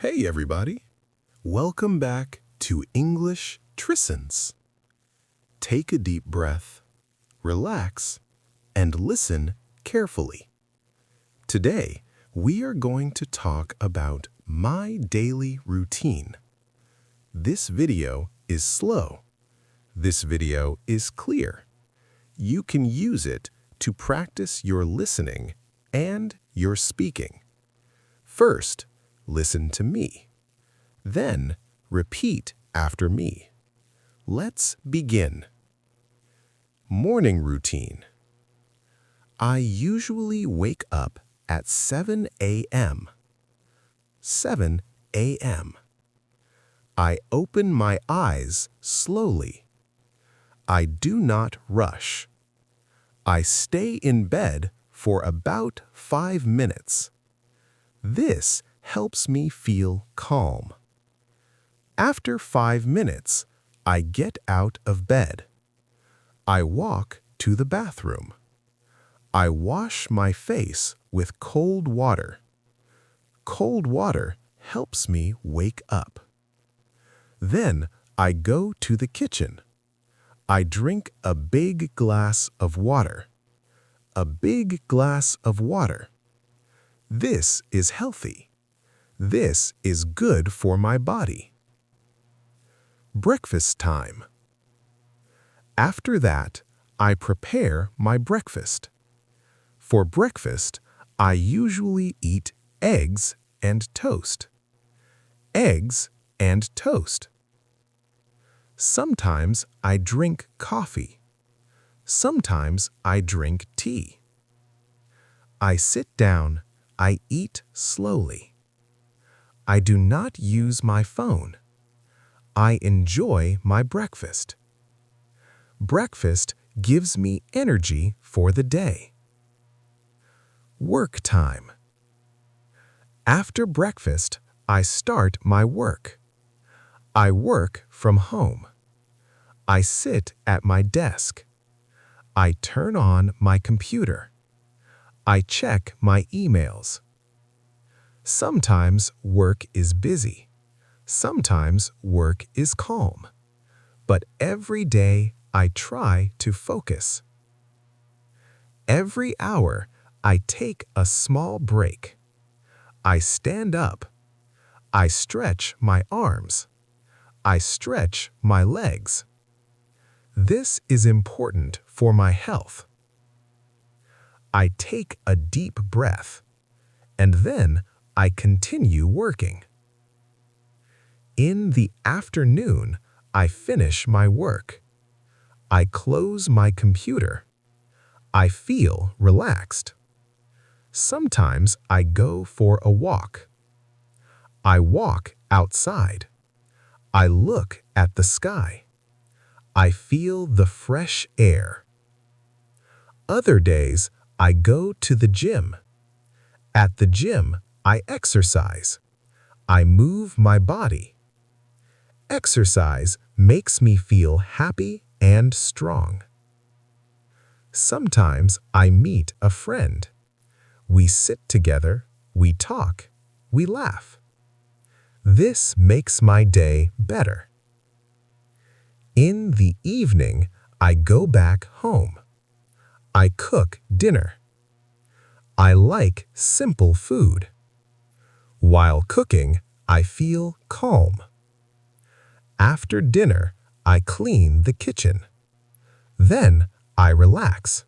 Hey everybody! Welcome back to English Trisence. Take a deep breath, relax, and listen carefully. Today, we are going to talk about my daily routine. This video is slow. This video is clear. You can use it to practice your listening and your speaking. First, listen to me. Then, repeat after me. Let's begin. Morning routine. I usually wake up at 7 a.m. 7 a.m. I open my eyes slowly. I do not rush. I stay in bed for about 5 minutes. This helps me feel calm. After 5 minutes, I get out of bed. I walk to the bathroom. I wash my face with cold water. Cold water helps me wake up. Then I go to the kitchen. I drink a big glass of water. A big glass of water. This is healthy. This is good for my body. Breakfast time. After that, I prepare my breakfast. For breakfast, I usually eat eggs and toast. Eggs and toast. Sometimes I drink coffee. Sometimes I drink tea. I sit down. I eat slowly. I do not use my phone. I enjoy my breakfast. Breakfast gives me energy for the day. Work time. After breakfast, I start my work. I work from home. I sit at my desk. I turn on my computer. I check my emails. Sometimes work is busy. Sometimes work is calm. But every day I try to focus. Every hour I take a small break. I stand up. I stretch my arms. I stretch my legs. This is important for my health. I take a deep breath, and then I continue working. In the afternoon, I finish my work. I close my computer. I feel relaxed. Sometimes I go for a walk. I walk outside. I look at the sky. I feel the fresh air. Other days, I go to the gym. At the gym, I exercise. I move my body. Exercise makes me feel happy and strong. Sometimes I meet a friend. We sit together, we talk, we laugh. This makes my day better. In the evening, I go back home. I cook dinner. I like simple food. While cooking, I feel calm. After dinner, I clean the kitchen. Then I relax.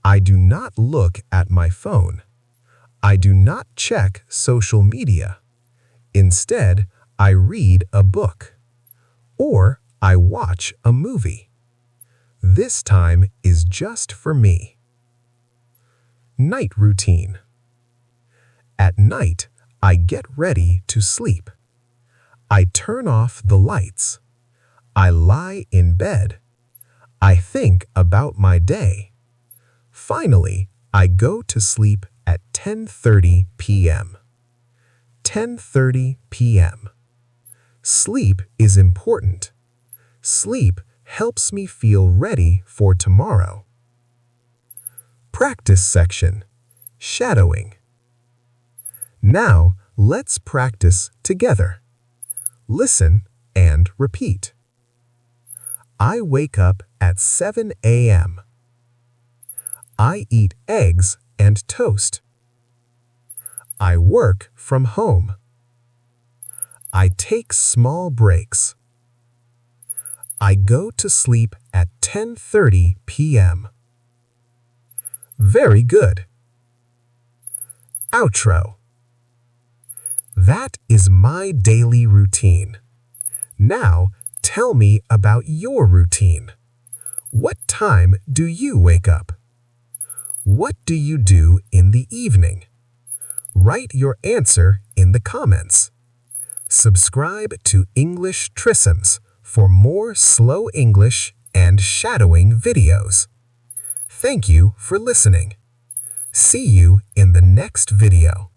I do not look at my phone. I do not check social media. Instead, I read a book. Or I watch a movie. This time is just for me. Night routine. At night, I get ready to sleep. I turn off the lights. I lie in bed. I think about my day. Finally, I go to sleep at 10:30 p.m. 10:30 p.m. Sleep is important. Sleep helps me feel ready for tomorrow. Practice section. Shadowing. Now, Let's practice together. Listen and repeat. I wake up at 7 a.m. I eat eggs and toast. I work from home. I take small breaks. I go to sleep at 10:30 p.m. Very good. Outro. That is my daily routine. Now, tell me about your routine. What time do you wake up? What do you do in the evening? Write your answer in the comments. Subscribe to English Trisence for more slow English and shadowing videos. Thank you for listening. See you in the next video.